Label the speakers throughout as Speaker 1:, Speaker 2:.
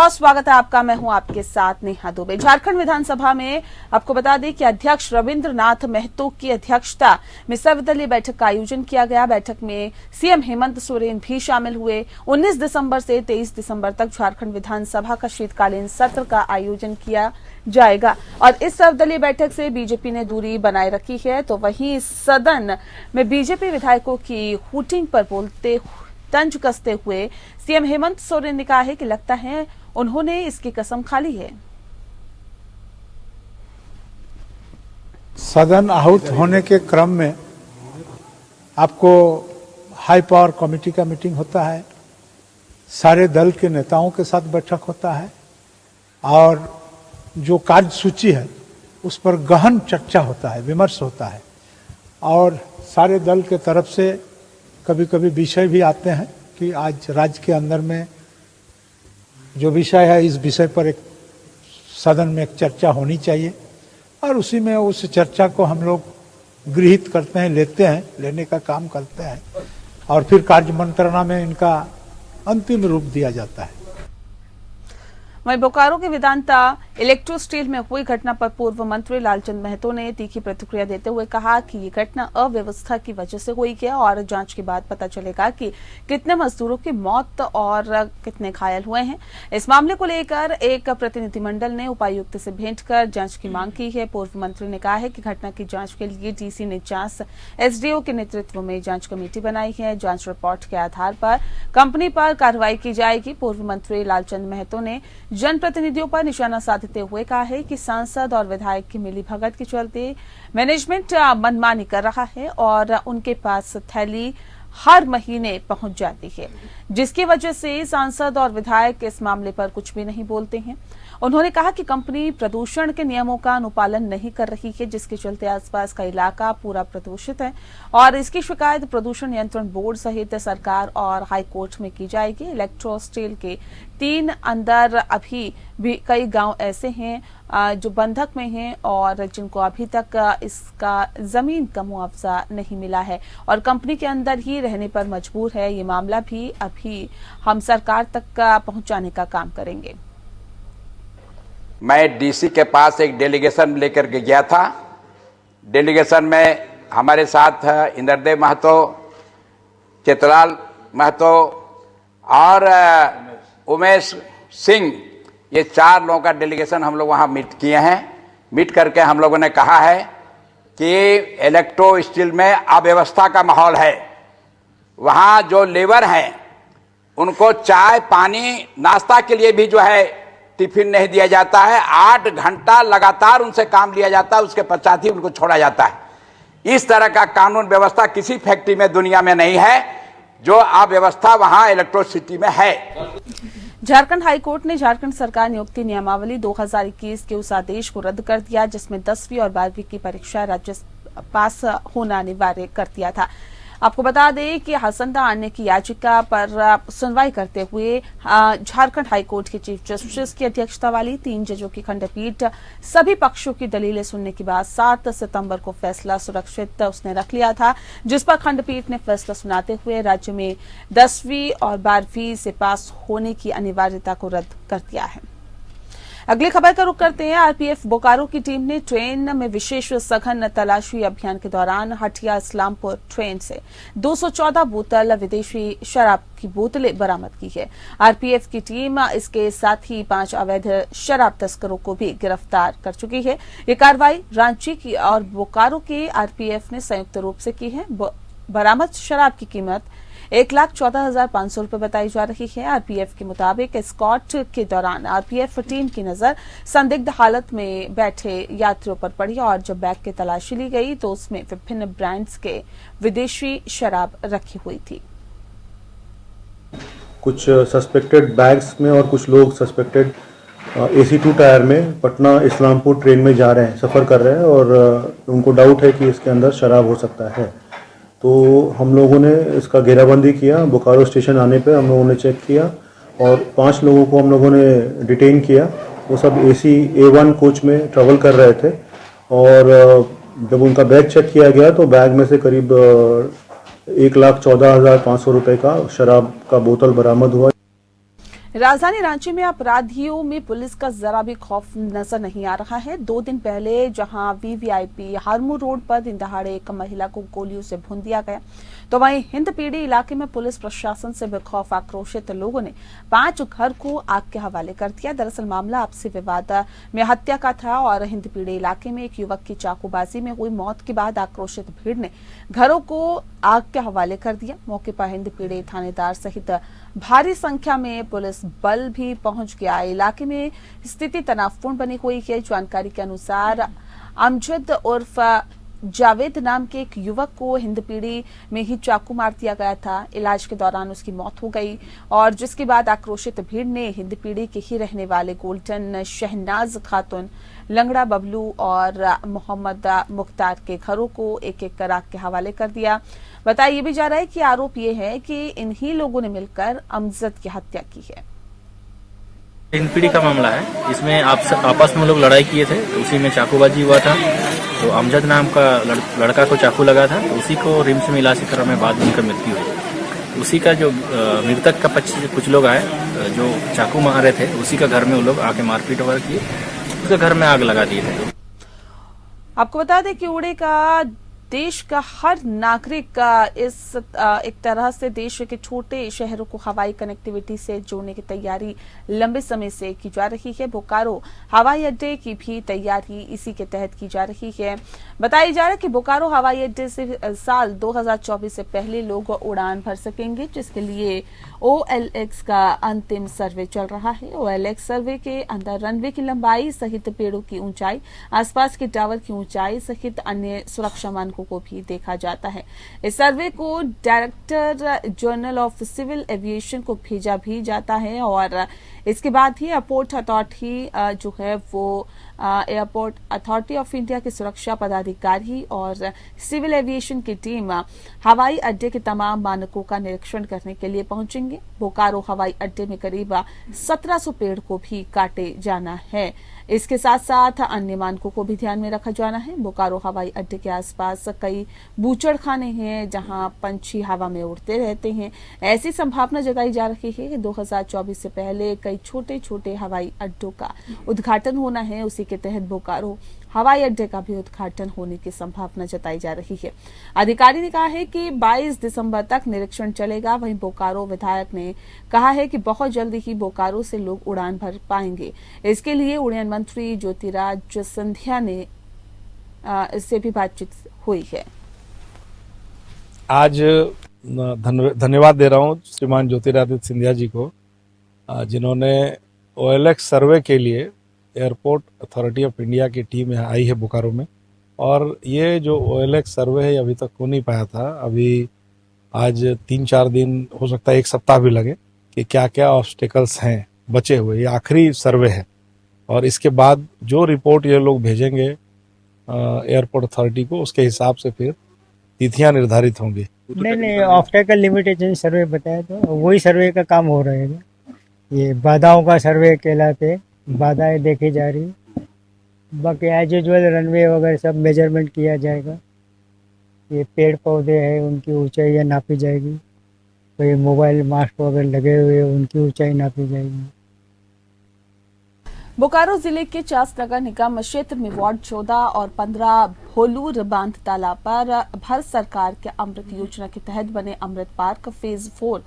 Speaker 1: बहुत स्वागत है आपका। मैं हूं आपके साथ नेहा दुबे। झारखंड विधानसभा में आपको बता दें कि अध्यक्ष रविंद्रनाथ महतो की अध्यक्षता में सर्वदलीय बैठक का आयोजन किया गया। बैठक में सीएम हेमंत सोरेन भी शामिल हुए। 19 दिसंबर से 23 दिसंबर तक झारखंड विधानसभा का शीतकालीन सत्र का आयोजन किया जाएगा और इस सर्वदलीय बैठक से बीजेपी ने दूरी बनाए रखी है, तो वहीं सदन में बीजेपी विधायकों की हूटिंग पर बोलते तंज कसते हुए सीएम हेमंत सोरेन ने कहा है कि लगता है उन्होंने इसकी कसम खा ली है।
Speaker 2: सदन आहूत होने के क्रम में आपको हाई पावर कमेटी का मीटिंग होता है, सारे दल के नेताओं के साथ बैठक होता है और जो कार्य सूची है उस पर गहन चर्चा होता है, विमर्श होता है और सारे दल के तरफ से कभी कभी विषय भी आते हैं कि आज राज्य के अंदर में जो विषय है इस विषय पर एक सदन में एक चर्चा होनी चाहिए और उसी में उस चर्चा को हम लोग गृहीत करते हैं, लेते हैं, लेने का काम करते हैं और फिर कार्य मंत्रणा में इनका अंतिम रूप दिया जाता है।
Speaker 1: वहीं बोकारो के वेदांता इलेक्ट्रो स्टील में हुई घटना पर पूर्व मंत्री लालचंद महतो ने तीखी प्रतिक्रिया देते हुए कहा कि ये घटना अव्यवस्था की वजह से हुई है और जांच के बाद पता चलेगा कि कितने मजदूरों की मौत और कितने घायल हुए हैं। इस मामले को लेकर एक प्रतिनिधिमंडल ने उपायुक्त से भेंट कर जांच की मांग की है। पूर्व मंत्री ने कहा है कि घटना की जांच के लिए डीसी ने 50 एसडीओ के नेतृत्व में जांच कमेटी बनाई है। जांच रिपोर्ट के आधार पर कंपनी पर कार्रवाई की जाएगी। पूर्व मंत्री लालचंद महतो ने जनप्रतिनिधियों पर निशाना साधते हुए कहा है कि सांसद और विधायक की मिलीभगत के चलते मैनेजमेंट मनमानी कर रहा है और उनके पास थैली हर महीने पहुंच जाती है, जिसकी वजह से सांसद और विधायक इस मामले पर कुछ भी नहीं बोलते हैं। उन्होंने कहा कि कंपनी प्रदूषण के नियमों का अनुपालन नहीं कर रही है, जिसके चलते आसपास का इलाका पूरा प्रदूषित है और इसकी शिकायत प्रदूषण नियंत्रण बोर्ड सहित सरकार और हाई कोर्ट में की जाएगी। इलेक्ट्रो स्टील के 3 अंदर अभी भी कई गांव ऐसे हैं जो बंधक में हैं और जिनको अभी तक इसका जमीन का मुआवजा नहीं मिला है और कंपनी के अंदर ही रहने पर मजबूर है। ये मामला भी अभी हम सरकार तक पहुंचाने का काम करेंगे।
Speaker 3: मैं डीसी के पास एक डेलीगेशन लेकर के गया था। डेलीगेशन में हमारे साथ इंद्रदेव महतो, चित्रलाल महतो और उमेश सिंह, ये 4 लोगों का डेलीगेशन हम लोग वहाँ मीट किए हैं। मीट करके हम लोगों ने कहा है कि इलेक्ट्रो स्टील में अव्यवस्था का माहौल है। वहाँ जो लेबर हैं उनको चाय पानी नाश्ता के लिए भी जो है टिफिन नहीं दिया जाता है। 8 घंटा लगातार उनसे काम लिया जाता है, उसके पश्चात ही उनको छोड़ा जाता है। इस तरह का कानून व्यवस्था किसी फैक्ट्री में दुनिया में नहीं है जो अव्यवस्था वहां इलेक्ट्रिसिटी में है।
Speaker 1: झारखंड हाईकोर्ट ने झारखंड सरकार नियुक्ति नियमावली 2021 के उस आदेश को रद्द कर दिया जिसमें 10वीं और 12वीं की परीक्षा राज्य पास होना अनिवार्य कर दिया था। आपको बता दें कि हसनदा आणने की याचिका पर सुनवाई करते हुए झारखंड हाईकोर्ट के चीफ जस्टिस की अध्यक्षता वाली 3 जजों की खंडपीठ सभी पक्षों की दलीलें सुनने के बाद 7 सितंबर को फैसला सुरक्षित उसने रख लिया था, जिस पर खंडपीठ ने फैसला सुनाते हुए राज्य में 10वीं और 12वीं से पास होने की अनिवार्यता को रद्द कर दिया है। अगली खबर का रुख करते हैं। आरपीएफ बोकारो की टीम ने ट्रेन में विशेष सघन तलाशी अभियान के दौरान हटिया इस्लामपुर ट्रेन से 214 बोतल विदेशी शराब की बोतलें बरामद की है। आरपीएफ की टीम इसके साथ ही 5 अवैध शराब तस्करों को भी गिरफ्तार कर चुकी है। ये कार्रवाई रांची की और बोकारो के आरपीएफ ने संयुक्त रूप से की है। बरामद शराब की कीमत 1,14,500 रुपए बताई जा रही है। आरपीएफ के मुताबिक स्कॉट के दौरान आरपीएफ टीम की नजर संदिग्ध हालत में बैठे यात्रियों पर पड़ी और जब बैग की तलाशी ली गई तो उसमें विभिन्न ब्रांड्स के विदेशी शराब रखी हुई थी।
Speaker 4: कुछ सस्पेक्टेड बैग्स में और कुछ लोग सस्पेक्टेड AC2 टायर में पटना इस्लामपुर ट्रेन में जा रहे हैं, सफ़र कर रहे हैं और उनको डाउट है कि इसके अंदर शराब हो सकता है। तो हम लोगों ने इसका घेराबंदी किया। बोकारो स्टेशन आने पे हम लोगों ने चेक किया और 5 लोगों को हम लोगों ने डिटेन किया। वो सब AC A1 कोच में ट्रैवल कर रहे थे और जब उनका बैग चेक किया गया तो बैग में से करीब 1,14,500 रुपए का शराब का बोतल बरामद हुआ।
Speaker 1: राजधानी रांची में अपराधियों में पुलिस का जरा भी खौफ नजर नहीं आ रहा है। 2 दिन पहले जहां वीवीआईपी हारमू रोड पर दिन दहाड़े एक महिला को गोलियों से भून दिया गया, तो वहीं हिंदपीढ़ी इलाके में पुलिस प्रशासन से बेखौफ आक्रोशित लोगों ने 5 घर को आग के हवाले कर दिया। दरअसल मामला आपसी विवाद में हत्या का था और हिंदपीढ़ी इलाके में एक युवक की चाकूबाजी में हुई मौत के बाद आक्रोशित भीड़ ने घरों को आग के हवाले कर दिया। मौके पर हिंदपीढ़ी थानेदार सहित भारी संख्या में पुलिस बल भी पहुंच गया। इलाके में स्थिति तनावपूर्ण बनी हुई है। जानकारी के अनुसार अमजद उर्फ जावेद नाम के एक युवक को हिंदपीढ़ी में ही चाकू मार दिया गया था। इलाज के दौरान उसकी मौत हो गई और जिसके बाद आक्रोशित भीड़ ने हिंदपीढ़ी के ही रहने वाले गोल्डन, शहनाज खातून, लंगड़ा बबलू और मोहम्मद मुख्तार के घरों को एक एक कर आग के हवाले कर दिया। बताया ये भी जा रहा है कि आरोप ये है कि इन्हीं लोगों ने मिलकर अमजद की हत्या की है।
Speaker 5: हिंदपीढ़ी का मामला है। इसमें आपस में लोग लड़ाई किए थे, तो उसी में चाकूबाजी हुआ था। तो अमजद नाम का लड़का को चाकू लगा था, तो उसी को रिम्स में इलाज कराने में बाद में उनका मृत्यु हुई। उसी का जो मृतक का कुछ लोग आए जो चाकू मार रहे थे, उसी का घर में वो लोग आके मारपीट वगैरह किए, उसके घर में आग लगा दिए थे।
Speaker 1: आपको बता दें कि उड़े का देश का हर नागरिक इस एक तरह से देश के छोटे शहरों को हवाई कनेक्टिविटी से जोड़ने की तैयारी लंबे समय से की जा रही है। बोकारो हवाई अड्डे की भी तैयारी इसी के तहत की जा रही है। बताया जा रहा है कि बोकारो हवाई अड्डे से साल 2024 से पहले लोग उड़ान भर सकेंगे, जिसके लिए OLX का अंतिम सर्वे चल रहा है। OLX सर्वे के अंदर रनवे की लंबाई सहित पेड़ों की ऊंचाई, आसपास के टावर की ऊंचाई सहित अन्य सुरक्षा मानकों को भी देखा जाता है। इस सर्वे को Director General of Civil Aviation को भेजा भी जाता है और इसके बाद ही एयरपोर्ट अथॉरिटी जो है वो एयरपोर्ट अथॉरिटी ऑफ इंडिया के सुरक्षा पदाधिकारी और सिविल एविएशन की टीम हवाई अड्डे के तमाम मानकों का निरीक्षण करने के लिए पहुंचेंगे। बोकारो हवाई अड्डे में करीब 1700 पेड़ को भी काटे जाना है। इसके साथ साथ अन्य मानकों को भी ध्यान में रखा जाना है। बोकारो हवाई अड्डे के आसपास कई बूचड़ खाने हैं जहां पंछी हवा में उड़ते रहते हैं। ऐसी संभावना जताई जा रही है कि 2024 से पहले कई छोटे छोटे हवाई अड्डों का उद्घाटन होना है। उसी के तहत बोकारो हवाई अड्डे का भी उद्घाटन होने की संभावना जताई जा रही है। अधिकारी ने कहा है कि 22 दिसंबर तक निरीक्षण चलेगा। वहीं बोकारो विधायक ने कहा है कि बहुत जल्दी ही बोकारो से लोग उड़ान भर पाएंगे। इसके लिए उड़ान मंत्री ज्योतिरादित्य सिंधिया ने इससे भी बातचीत हुई है।
Speaker 6: आज धन्यवाद दे रहा हूं श्रीमान ज्योतिरादित्य सिंधिया जी को, जिन्होंने OLX सर्वे के लिए एयरपोर्ट अथॉरिटी ऑफ इंडिया की टीम यहाँ आई है बोकारो में। और ये जो OLX सर्वे है अभी तक हो नहीं पाया था। अभी आज 3-4 दिन, हो सकता है 1 सप्ताह भी लगे, कि क्या क्या ऑब्स्टिकल्स हैं बचे हुए। ये आखिरी सर्वे है और इसके बाद जो रिपोर्ट ये लोग भेजेंगे एयरपोर्ट अथॉरिटी को, उसके हिसाब से फिर तिथियां निर्धारित होंगी।
Speaker 7: नहीं, ऑब्स्टेकल लिमिटेशन सर्वे बताया तो वही सर्वे का काम हो रहेगा। ये बाधाओं का सर्वे कहलाते, बाधाएं देखी जा रही। बाकी एज यूजुअल रनवे वगैरह सब मेजरमेंट किया जाएगा। ये पेड़ पौधे हैं उनकी ऊंचाई नापी जाएगी। कोई मोबाइल मास्ट वगैरह लगे हुए उनकी ऊंचाई नापी जाएगी।
Speaker 1: बोकारो जिले के चास नगर निगम क्षेत्र में वार्ड 14 और 15 भोलूर बांध तालाब पर भारत सरकार के अमृत योजना के तहत बने अमृत पार्क फेज 4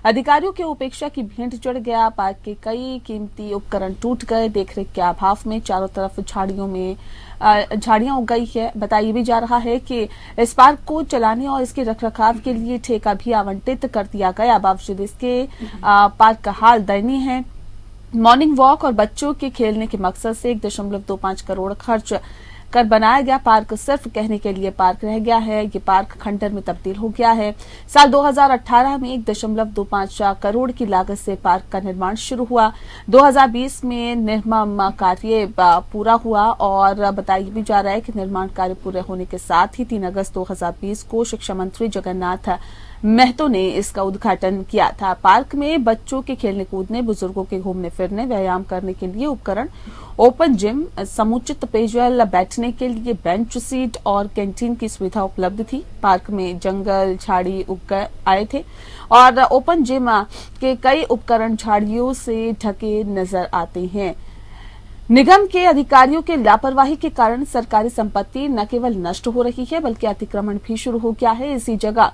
Speaker 1: अधिकारियों की उपेक्षा की भेंट चढ़ गया। पार्क के कई कीमती उपकरण टूट गए। देखरेख के अभाव में चारों तरफ झाड़ियां उग गई है। बताया भी जा रहा है कि इस पार्क को चलाने और इसके रखरखाव के लिए ठेका भी आवंटित कर दिया गया। बावजूद इसके पार्क का हाल दयनीय है। मॉर्निंग वॉक और बच्चों के खेलने के मकसद से 1.25 करोड़ खर्च कर बनाया गया पार्क सिर्फ कहने के लिए पार्क रह गया है। ये पार्क खंडर में तब्दील हो गया है। साल 2018 में 1.25 करोड़ की लागत से पार्क का निर्माण शुरू हुआ। 2020 में निर्माण कार्य पूरा हुआ और बताया भी जा रहा है कि निर्माण कार्य पूरे होने के साथ ही 3 अगस्त 2020 को शिक्षा मंत्री जगन्नाथ महतो ने इसका उद्घाटन किया था। पार्क में बच्चों के खेलने कूदने, बुजुर्गों के घूमने फिरने, व्यायाम करने के लिए उपकरण ओपन जिम, समुचित पेयजल, बैठने के लिए बेंच सीट और कैंटीन की सुविधा उपलब्ध थी। पार्क में जंगल झाड़ी उग आए थे और ओपन जिम के कई उपकरण झाड़ियों से ढके नजर आते हैं। निगम के अधिकारियों के लापरवाही के कारण सरकारी संपत्ति न केवल नष्ट हो रही है बल्कि अतिक्रमण भी शुरू हो गया है। इसी जगह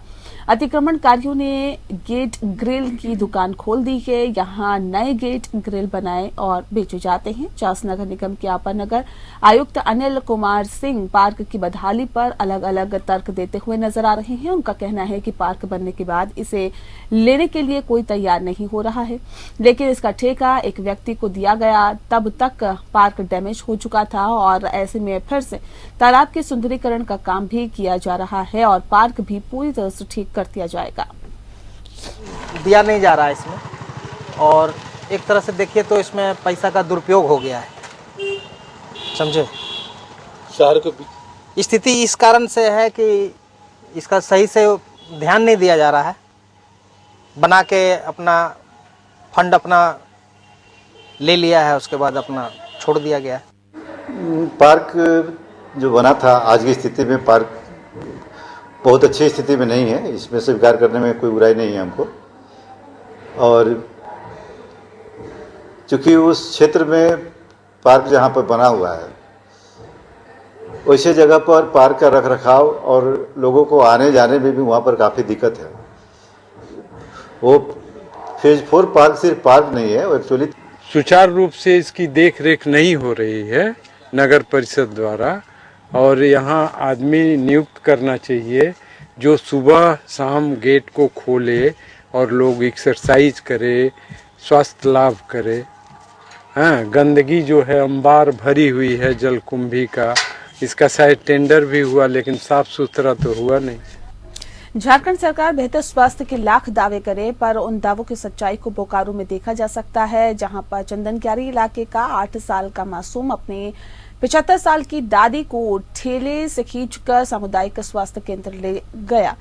Speaker 1: अतिक्रमणकारियों ने गेट ग्रिल की दुकान खोल दी है। यहां नए गेट ग्रिल बनाए और बेचे जाते हैं। चास नगर निगम के अपर नगर आयुक्त अनिल कुमार सिंह पार्क की बदहाली पर अलग अलग तर्क देते हुए नजर आ रहे हैं। उनका कहना है कि पार्क बनने के बाद इसे लेने के लिए कोई तैयार नहीं हो रहा है, लेकिन इसका ठेका एक व्यक्ति को दिया गया। तब तक पार्क डैमेज हो चुका था और ऐसे में फिर से तालाब के सुंदरीकरण का काम भी किया जा रहा है और पार्क भी पूरी तरह से ठीक कर दिया जाएगा।
Speaker 8: दिया नहीं जा रहा है इसमें, और एक तरह से देखिए तो इसमें पैसा का दुरुपयोग हो गया है, समझे।
Speaker 9: शहर को
Speaker 8: स्थिति इस कारण से है कि इसका सही से ध्यान नहीं दिया जा रहा है। बना के अपना फंड अपना ले लिया है, उसके बाद अपना छोड़ दिया गया है।
Speaker 10: पार्क जो बना था, आज की स्थिति में पार्क बहुत अच्छी स्थिति में नहीं है। इसमें स्वीकार करने में कोई बुराई नहीं है हमको। और चूँकि उस क्षेत्र में पार्क जहाँ पर बना हुआ है, वैसे जगह पर पार्क का रख रखाव और लोगों को आने जाने में भी वहाँ पर काफ़ी दिक्कत है। वो फेज 4 पार्क सिर्फ पार्क नहीं है, वो एक्चुअली
Speaker 9: सुचारू रूप से इसकी देख रेख नहीं हो रही है नगर परिषद द्वारा। और यहाँ आदमी नियुक्त करना चाहिए जो सुबह शाम गेट को खोले और लोग एक्सरसाइज करे, स्वास्थ्य लाभ करे। हाँ, गंदगी जो है अंबार भरी हुई है जलकुंभी का, इसका शायद टेंडर भी हुआ लेकिन साफ सुथरा तो हुआ नहीं।
Speaker 1: झारखंड सरकार बेहतर स्वास्थ्य के लाख दावे करे, पर उन दावों की सच्चाई को बोकारो में देखा जा सकता है, जहां पर चंदनक्यारी इलाके का 8 साल का मासूम अपने 75 साल की दादी को ठेले से खींचकर सामुदायिक स्वास्थ्य केंद्र ले गया।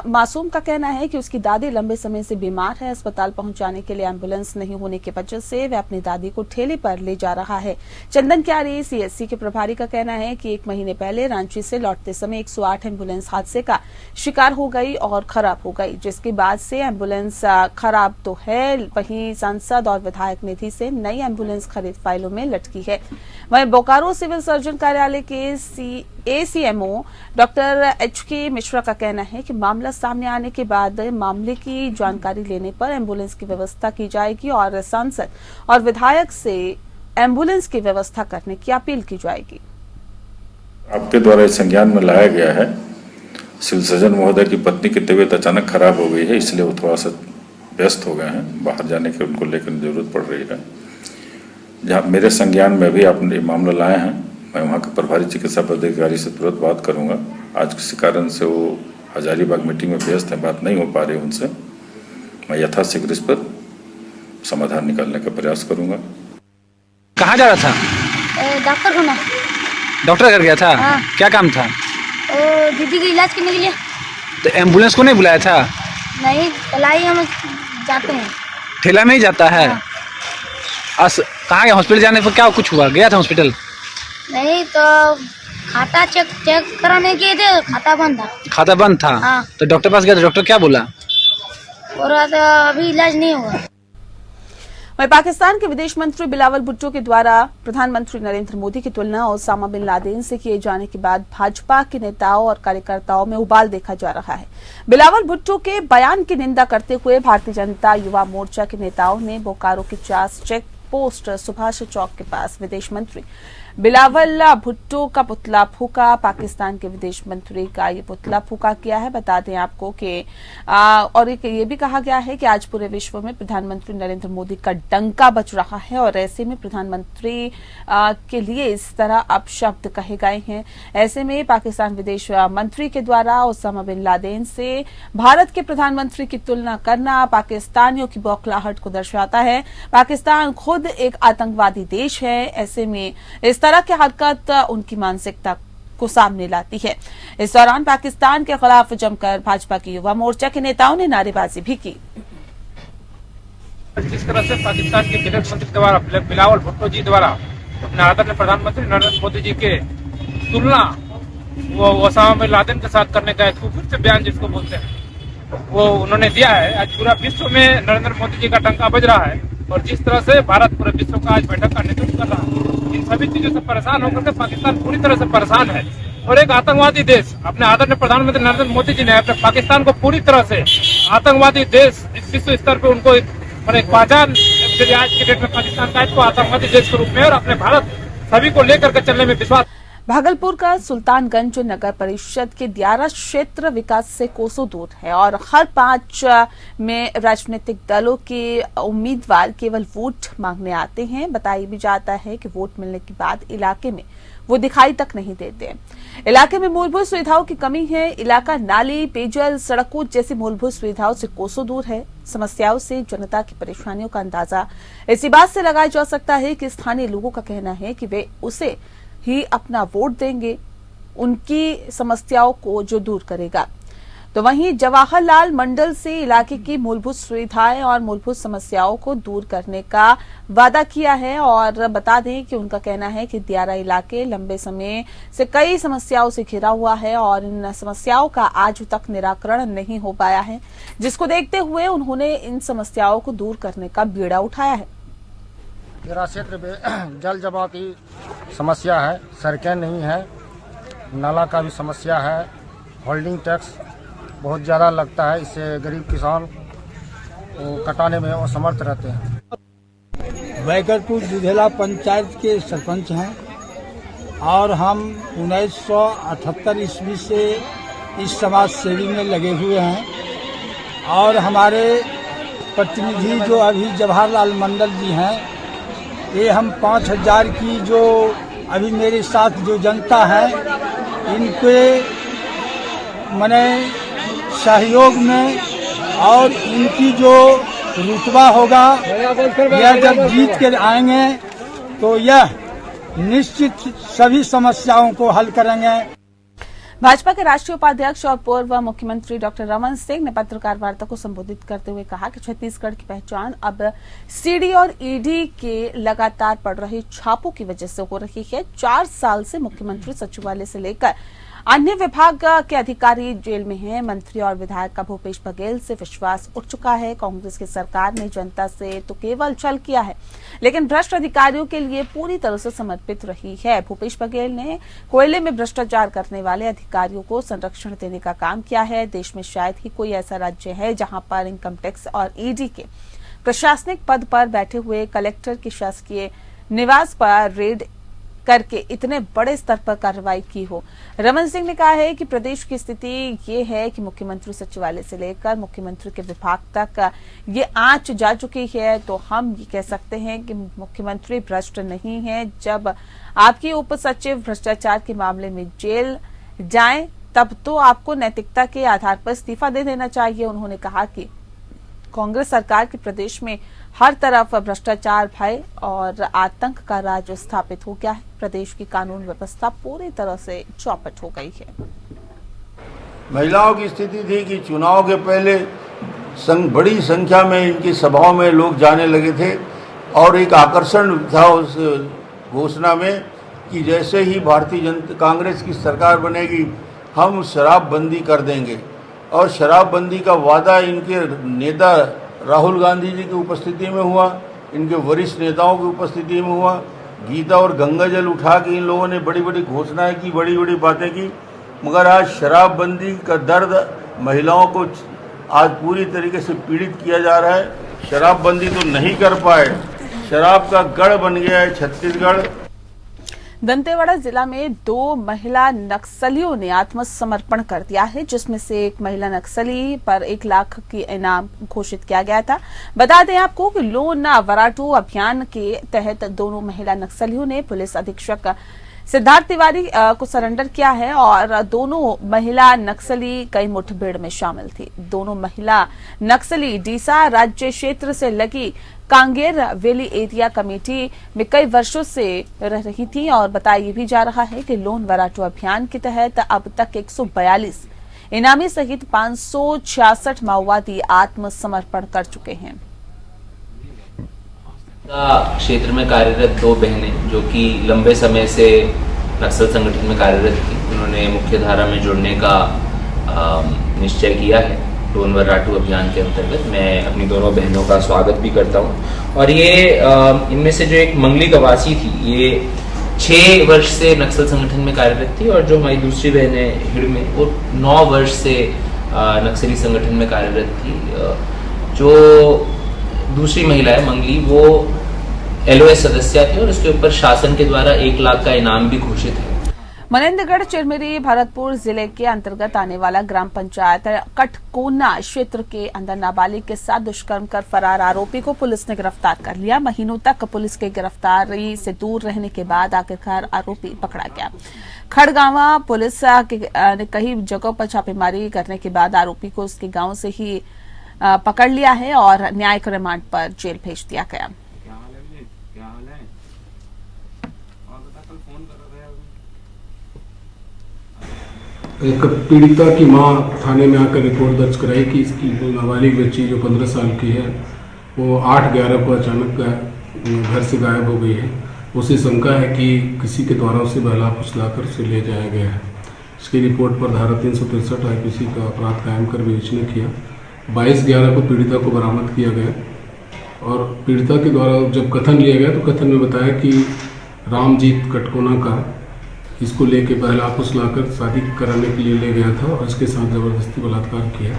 Speaker 1: मासूम का कहना है कि उसकी दादी लंबे समय से बीमार है। अस्पताल पहुंचाने के लिए एम्बुलेंस नहीं होने की वजह से वह अपनी दादी को ठेले पर ले जा रहा है। चंदनक्यारी सीएचसी के प्रभारी का कहना है कि 1 महीने पहले रांची से लौटते समय 108 एम्बुलेंस हादसे का शिकार हो गई और खराब हो गई, जिसके बाद से एम्बुलेंस खराब तो है, वहीं सांसद और विधायक निधि से नई एम्बुलेंस खरीद फाइलों में लटकी है। वहीं बोकारो सिविल सर्जन कार्यालय के एसीएमओ डॉक्टर एचके मिश्रा का कहना है कि मामला सामने आने के बाद मामले की जानकारी लेने पर एम्बुलेंस की व्यवस्था की जाएगी और सांसद और विधायक से एम्बुलेंस की व्यवस्था करने की अपील की जाएगी।
Speaker 11: आपके द्वारा इस संज्ञान में लाया गया है। सिविल सर्जन महोदय की पत्नी की तबीयत अचानक खराब हो गई है, इसलिए वो थोड़ा सा व्यस्त हो गए हैं, बाहर जाने की उनको लेकर जरूरत पड़ रही है। जहाँ मेरे संज्ञान में भी आपने मामला लाए हैं, मैं वहाँ के प्रभारी चिकित्सा पदाधिकारी से तुरंत बात करूँगा। आज किसी कारण से वो हजारीबाग मीटिंग में व्यस्त है, बात नहीं हो पा रही उनसे। मैं यथाशीघ्र इस पर समाधान निकालने का प्रयास करूँगा।
Speaker 12: कहाँ जा रहा था?
Speaker 13: डॉक्टर को ना।
Speaker 12: डॉक्टर घर गया था?
Speaker 13: हाँ।
Speaker 12: क्या काम था?
Speaker 13: दीदी का इलाज करने के लिए।
Speaker 12: तो एम्बुलेंस को नहीं बुलाया था?
Speaker 13: नहीं, तलाई हम जाते हैं।
Speaker 12: ठेला में ही जाता है?
Speaker 13: हाँ।
Speaker 12: कहाँ गया? हॉस्पिटल जाने पर क्या कुछ हुआ? गया था हॉस्पिटल?
Speaker 13: नहीं तो खाता चेक कराने गए थे, खाता बंद था।
Speaker 12: खाता बंद था?
Speaker 13: हाँ।
Speaker 12: तो डॉक्टर पास गया तो डॉक्टर क्या बोला?
Speaker 13: और तो अभी इलाज नहीं हुआ।
Speaker 1: वहीं पाकिस्तान के विदेश मंत्री बिलावल भुट्टो के द्वारा प्रधानमंत्री नरेंद्र मोदी की तुलना ओसामा बिन लादेन से किए जाने के बाद भाजपा के नेताओं और कार्यकर्ताओं में उबाल देखा जा रहा है। बिलावल भुट्टो के बयान की निंदा करते हुए भारतीय जनता युवा मोर्चा के नेताओं ने बोकारो के चास चेक पोस्ट सुभाष चौक के पास विदेश मंत्री बिलावल भुट्टो का पुतला फूका। पाकिस्तान के विदेश मंत्री का ये पुतला फूका किया है। बता दें आपको कि और ये भी कहा गया है कि आज पूरे विश्व में प्रधानमंत्री नरेंद्र मोदी का डंका बज रहा है और ऐसे में प्रधानमंत्री के लिए इस तरह अपशब्द कहे गए हैं। ऐसे में पाकिस्तान विदेश मंत्री के द्वारा ओसामा बिन लादेन से भारत के प्रधानमंत्री की तुलना करना पाकिस्तानियों की बौखलाहट को दर्शाता है। पाकिस्तान खुद एक आतंकवादी देश है। ऐसे में इस तरह की हरकत उनकी मानसिकता को सामने लाती है। इस दौरान पाकिस्तान के खिलाफ जमकर भाजपा की युवा मोर्चा के नेताओं ने नारेबाजी भी की।
Speaker 14: जिस तरह से पाकिस्तान के विदेश मंत्री द्वारा बिलावल भुट्टो जी द्वारा अपने आदरणीय प्रधानमंत्री नरेंद्र मोदी जी के तुलना वो ओसामा बिन लादेन के साथ करने का एक फिर से बयान जिसको बोलते हैं वो उन्होंने दिया है। आज पूरा विश्व में नरेंद्र मोदी जी का डंका बज रहा है और जिस तरह से भारत पूरे विश्व का आज बैठक का नेतृत्व कर रहा है, इन सभी चीजों से परेशान होकर के पाकिस्तान पूरी तरह से परेशान है। और एक आतंकवादी देश अपने आदरणीय प्रधानमंत्री नरेंद्र मोदी जी ने अपने पाकिस्तान को पूरी तरह से आतंकवादी देश विश्व स्तर पर उनको एक पहचान आज की डेट में पाकिस्तान का इसको आतंकवादी देश के रूप में और अपने भारत सभी को लेकर के चलने में विश्वास।
Speaker 1: भागलपुर का सुल्तानगंज नगर परिषद के दियारा क्षेत्र विकास से कोसों दूर है और हर 5 में राजनीतिक दलों के उम्मीदवार केवल वोट मांगने आते हैं। बताया भी जाता है कि वोट मिलने के बाद इलाके में वो दिखाई तक नहीं देते। इलाके में मूलभूत सुविधाओं की कमी है। इलाका नाली, पेयजल, सड़कों जैसी मूलभूत सुविधाओं से कोसों दूर है। समस्याओं से जनता की परेशानियों का अंदाजा इसी बात से लगाया जा सकता है कि स्थानीय लोगों का कहना है कि वे उसे ही अपना वोट देंगे, उनकी समस्याओं को जो दूर करेगा। तो वहीं जवाहरलाल मंडल से इलाके की मूलभूत सुविधाएं और मूलभूत समस्याओं को दूर करने का वादा किया है। और बता दें कि उनका कहना है कि दियारा इलाके लंबे समय से कई समस्याओं से घिरा हुआ है और इन समस्याओं का आज तक निराकरण नहीं हो पाया है, जिसको देखते हुए उन्होंने इन समस्याओं को दूर करने का बीड़ा उठाया है।
Speaker 15: मेरा क्षेत्र में जल जमाव की समस्या है, सड़कें नहीं है, नाला का भी समस्या है, होल्डिंग टैक्स बहुत ज़्यादा लगता है, इससे गरीब किसान कटाने में असमर्थ रहते हैं।
Speaker 16: बैकरपुर दुधेला पंचायत के सरपंच हैं और हम 1978 ईस्वी से इस समाज सेवी में लगे हुए हैं और हमारे प्रतिनिधि जो अभी जवाहरलाल मंडल जी हैं, ये हम 5000 की जो अभी मेरे साथ जो जनता है इनके मने सहयोग में और इनकी जो रुतबा होगा यह जब जीत के आएंगे तो यह निश्चित सभी समस्याओं को हल करेंगे।
Speaker 1: भाजपा के राष्ट्रीय उपाध्यक्ष और पूर्व मुख्यमंत्री डॉक्टर रमन सिंह ने पत्रकार वार्ता को संबोधित करते हुए कहा कि छत्तीसगढ़ की पहचान अब सीडी और ईडी के लगातार पड़ रहे छापों की वजह से हो रही है। 4 साल से मुख्यमंत्री सचिवालय से लेकर अन्य विभाग के अधिकारी जेल में हैं। मंत्री और विधायक का भूपेश बघेल से विश्वास उठ चुका है। कांग्रेस की सरकार ने जनता से तो केवल छल किया है, लेकिन भ्रष्ट अधिकारियों के लिए पूरी तरह से समर्पित रही है। भूपेश बघेल ने कोयले में भ्रष्टाचार करने वाले अधिकारियों को संरक्षण देने का काम किया है। देश में शायद ही कोई ऐसा राज्य है जहां पर इनकम टैक्स और ईडी के प्रशासनिक पद पर बैठे हुए कलेक्टर के शासकीय निवास पर रेड करके इतने बड़े स्तर पर कार्रवाई की हो। रमन सिंह ने कहा है कि प्रदेश की स्थिति ये है कि मुख्यमंत्री सचिवालय से लेकर मुख्यमंत्री के विभाग तक ये आंच जा चुकी है, तो हम ये कह सकते हैं कि मुख्यमंत्री भ्रष्ट नहीं है। जब आपके उप सचिव भ्रष्टाचार के मामले में जेल जाएं, तब तो आपको नैतिकता के आधार पर इस्तीफा दे देना चाहिए। उन्होंने कहा कि कांग्रेस सरकार के प्रदेश में हर तरफ भ्रष्टाचार, भय और आतंक का राज स्थापित हो गया है। प्रदेश की कानून व्यवस्था पूरी तरह से चौपट हो गई है।
Speaker 17: महिलाओं की स्थिति थी कि चुनाव के पहले बड़ी संख्या में इनकी सभाओं में लोग जाने लगे थे और एक आकर्षण था उस घोषणा में कि जैसे ही भारतीय जनता कांग्रेस की सरकार बनेगी हम शराबबंदी कर देंगे। और शराबबंदी का वादा इनके नेता राहुल गांधी जी की उपस्थिति में हुआ, इनके वरिष्ठ नेताओं की उपस्थिति में हुआ। गीता और गंगा जल उठा के इन लोगों ने बड़ी बड़ी घोषणाएं की, बड़ी बड़ी बातें की, मगर आज शराबबंदी का दर्द महिलाओं को आज पूरी तरीके से पीड़ित किया जा रहा है। शराबबंदी तो नहीं कर पाए, शराब का गढ़ बन गया है छत्तीसगढ़।
Speaker 1: दंतेवाड़ा जिला में 2 महिला नक्सलियों ने आत्मसमर्पण कर दिया है, जिसमें से एक महिला नक्सली पर 1 लाख की इनाम घोषित किया गया था। बता दें आपको कि लोन वराटू अभियान के तहत दोनों महिला नक्सलियों ने पुलिस अधीक्षक सिद्धार्थ तिवारी को सरेंडर किया है और दोनों महिला नक्सली कई मुठभेड़ में शामिल थी। दोनों महिला नक्सली डीसा राज्य क्षेत्र से लगी कांगेर वैली एरिया कमेटी में कई वर्षों से रह रही थी और बताया भी जा रहा है कि लोन वराटू अभियान के तहत अब तक 142 इनामी सहित 566 माओवादी आत्मसमर्पण कर चुके हैं।
Speaker 18: क्षेत्र में कार्यरत दो बहनें जो कि लंबे समय से नक्सल संगठन में कार्यरत थी, उन्होंने मुख्य धारा में जुड़ने का निश्चय किया है। डोन वर्राटू अभियान के अंतर्गत मैं अपनी दोनों बहनों का स्वागत भी करता हूं। और ये इनमें से जो एक मंगली कवासी थी, ये 6 वर्ष से नक्सल संगठन में कार्यरत थी, और जो हमारी दूसरी बहन है हिड़ में, वो 9 वर्ष से नक्सली संगठन में कार्यरत थी। जो दूसरी महिला है मंगली, वो LOS सदस्य थी और उसके ऊपर शासन के द्वारा 1 लाख का इनाम भी घोषित है।
Speaker 1: मनेंद्रगढ़ चिरमिरी भरतपुर जिले के अंतर्गत आने वाला ग्राम पंचायत कटकोना क्षेत्र के अंदर नाबालिग के साथ दुष्कर्म कर फरार आरोपी को पुलिस ने गिरफ्तार कर लिया। महीनों तक पुलिस के गिरफ्तारी से दूर रहने के बाद आखिरकार आरोपी पकड़ा गया। खड़गांवा पुलिस ने कई जगहों पर छापेमारी करने के बाद आरोपी को उसके गांव से ही पकड़ लिया है और न्यायिक रिमांड पर जेल भेज दिया गया।
Speaker 19: एक पीड़िता की मां थाने में आकर रिपोर्ट दर्ज कराई कि इसकी नाबालिग बच्ची जो 15 साल की है, वो 8/11 को अचानक घर से गायब हो गई है। उसे शंका है कि किसी के द्वारा उसे बहला फुसलाकर उसे ले जाया गया है। इसकी रिपोर्ट पर धारा 363 IPC का अपराध कायम कर विवेचना किया। 22/11 को पीड़िता को बरामद किया गया और पीड़िता के द्वारा जब कथन लिया गया तो कथन में बताया कि रामजीत कटकोना का इसको लेके बहला फुसलाकर शादी कराने के लिए ले गया था और इसके साथ जबरदस्ती बलात्कार किया।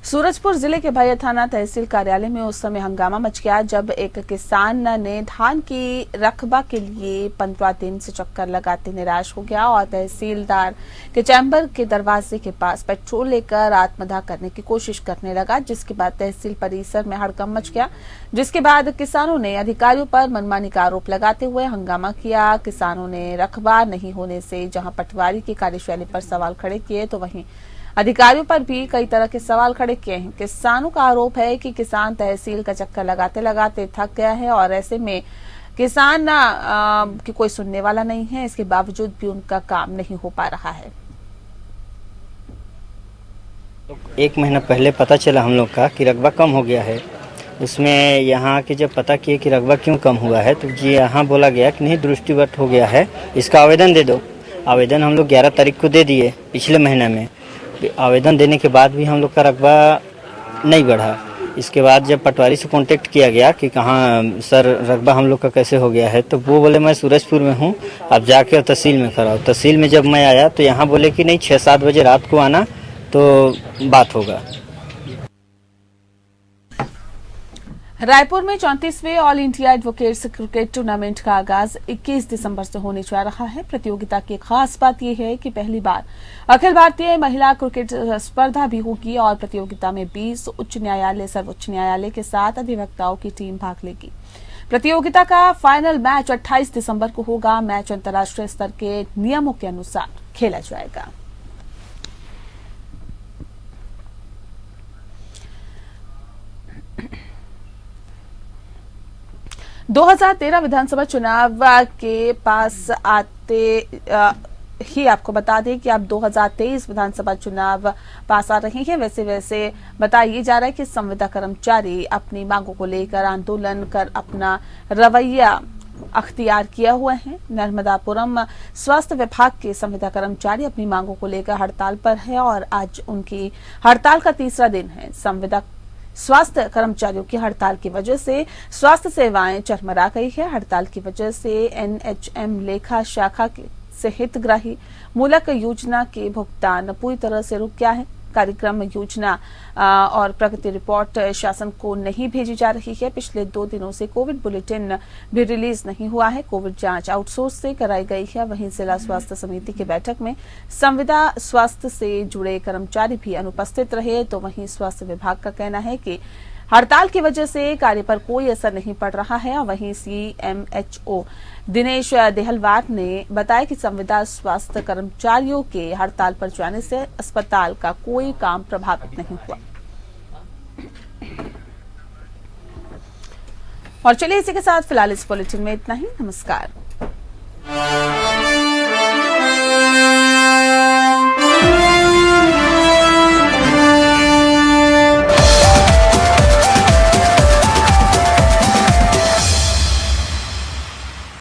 Speaker 1: सूरजपुर जिले के भैया थाना तहसील कार्यालय में उस समय हंगामा मच गया जब एक किसान ने धान की रकबा के लिए 15 दिन से चक्कर लगाते निराश हो गया और तहसीलदार के चैम्बर के दरवाजे के पास पेट्रोल लेकर आत्मदाह करने की कोशिश करने लगा, जिसके बाद तहसील परिसर में हड़कंप मच गया। जिसके बाद किसानों ने अधिकारियों पर मनमानी का आरोप लगाते हुए हंगामा किया। किसानों ने रकबा नहीं होने से जहां पटवारी की कार्यशैली पर सवाल खड़े किए तो वहीं अधिकारियों पर भी कई तरह के सवाल खड़े किए हैं। किसानों का आरोप है कि किसान तहसील का चक्कर लगाते लगाते थक गया है और ऐसे में किसान की कोई सुनने वाला नहीं है, इसके बावजूद भी उनका काम नहीं हो पा रहा है।
Speaker 20: 1 महीना पहले पता चला हम लोग का कि रकबा कम हो गया है। उसमें यहाँ के जब पता किए कि रकबा क्यों कम हुआ है तो जी यहाँ बोला गया कि नहीं दृष्टिवत हो गया है, इसका आवेदन दे दो। आवेदन हम लोग 11 तारीख को दे दिए पिछले महीने में। आवेदन देने के बाद भी हम लोग का रकबा नहीं बढ़ा। इसके बाद जब पटवारी से कांटेक्ट किया गया कि कहाँ सर रकबा हम लोग का कैसे हो गया है तो वो बोले मैं सूरजपुर में हूँ, आप जाके तहसील में खड़ा हो। तहसील में जब मैं आया तो यहाँ बोले कि नहीं 6-7 बजे रात को आना तो बात होगा।
Speaker 1: रायपुर में 34वें all India advocates cricket tournament का आगाज 21 दिसंबर से होने जा रहा है। प्रतियोगिता की खास बात यह है कि पहली बार अखिल भारतीय महिला क्रिकेट स्पर्धा भी होगी और प्रतियोगिता में 20 उच्च न्यायालय, सर्वोच्च न्यायालय के साथ अधिवक्ताओं की टीम भाग लेगी। प्रतियोगिता का फाइनल मैच 28 दिसंबर को होगा। मैच अंतर्राष्ट्रीय स्तर के नियमों के अनुसार खेला जाएगा। – 2013 विधानसभा चुनाव के पास आते ही आपको बता दें कि अब 2023 विधानसभा चुनाव पास आ रहे हैं। वैसे बताया जा रहा है कि संविदा कर्मचारी अपनी मांगों को लेकर आंदोलन कर अपना रवैया अख्तियार किया हुए हैं। नर्मदापुरम स्वास्थ्य विभाग के संविदा कर्मचारी अपनी मांगों को लेकर हड़ताल पर है और आज उनकी हड़ताल का 3रा दिन है। संविदा स्वास्थ्य कर्मचारियों की हड़ताल की वजह से स्वास्थ्य सेवाएं चरमरा गई है। हड़ताल की वजह से NHM लेखा शाखा से हितग्राही मूलक योजना के भुगतान पूरी तरह से रुक गया है। कार्यक्रम योजना और प्रगति रिपोर्ट शासन को नहीं भेजी जा रही है। पिछले 2 दिनों से कोविड बुलेटिन भी रिलीज नहीं हुआ है। कोविड जांच आउटसोर्स से कराई गई है। वहीं जिला स्वास्थ्य समिति की बैठक में संविदा स्वास्थ्य से जुड़े कर्मचारी भी अनुपस्थित रहे। तो वहीं स्वास्थ्य विभाग का कहना है कि हड़ताल की वजह से कार्य पर कोई असर नहीं पड़ रहा है। वहीं CMHO दिनेश देहलवार ने बताया कि संविदा स्वास्थ्य कर्मचारियों के हड़ताल पर जाने से अस्पताल का कोई काम प्रभावित नहीं हुआ। और चलिए इसी के साथ फिलहाल इस बुलेटिन में इतना ही। नमस्कार।